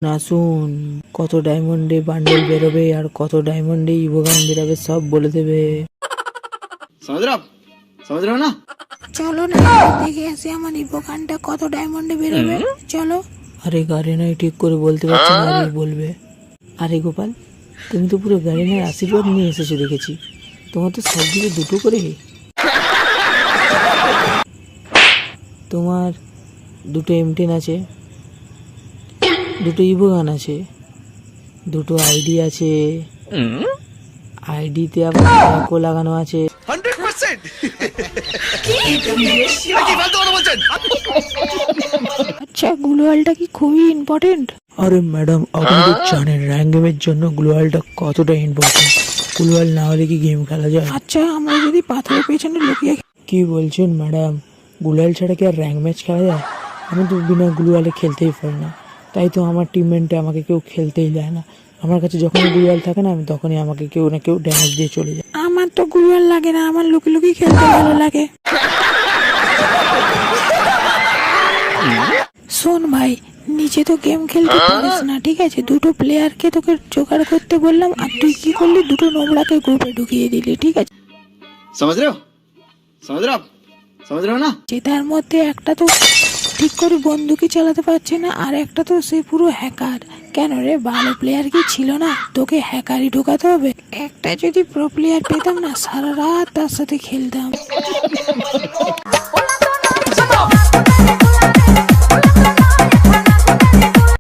না শুন, কত ডায়মন্ডে বান্ডেল বেরোবে আর কত ডায়মন্ডে ইভোগান বেরোবে সব বলে দেবে। समझ रहे हो आप? समझ रहे हो ना? চলো না দেখে আসি আমার ইভোগানটা কত ডায়মন্ডে বেরোবে। চলো। আরে গার্ডেনার ঠিক করে বলতে পারছে না, আর বলবে। আরে গোপাল, তুমি তো পুরো গার্ডেনার আশীর্বাদ নিয়ে এসেছো দেখেছি। তোমার তো সব দিকে দুটো করে। তোমার দুটো M10 আছে, দুটো ইভোগান আছে, দুটো আইডি আছে, আইডিতে আবার ট্যাগও লাগানো আছে। 100%! আচ্ছা গ্লুয়ালটা কি খুবই ইম্পর্টেন্ট? আরে ম্যাডাম, আপনি তো জানেন র্যাঙ্ক গেমের জন্য গ্লোয়ালটা কতটা ইম্পর্টেন্ট। গ্লোয়াল না হলে কি গেম খেলা যায়? আচ্ছা আমরা যদি পাথরের পেছনে লুকিয়ে কি বলছেন ম্যাডাম, গ্লোয়াল ছাড়া কি আর র্যাঙ্ক ম্যাচ খেলা যায়? আমি তো বিনা গ্লোয়ালে খেলতেই পারি না, তাই তো আমার টিমমেটে আমাকে কেউ খেলতেই দেয় না। আমার কাছে যখনই গ্লোয়াল থাকে না, আমি তখনই আমাকে কেউ না কেউ ড্যামেজ দিয়ে চলে যায়। আমার তো গ্লুয়াল লাগে না, আমার লুকি লুকি খেলতে ভালো লাগে। শোন ভাই, নিচে তো গেম খেলতে পারিস না, ঠিক আছে? দুটো প্লেয়ারকে তোকে জোগাড় করতে বললাম আর তুই কি করলি, দুটো নোংরাকে গ্রুপে ঢুকিয়ে দিলি, ঠিক আছে? समझ रहे हो? समझ रहे हो आप? समझ रहे हो ना? তার মধ্যে একটা তো ঠিক করে বন্দুকই চালাতে পারছে না, আর একটা তো সে পুরো হ্যাকার। কেন রে, ভালো প্লেয়ার কি ছিল না? তোকে হ্যাকারই ঢোকাতে হবে। একটা যদি প্রো প্লেয়ার পেতাম না, সারা রাত তার সাথে খেলতাম।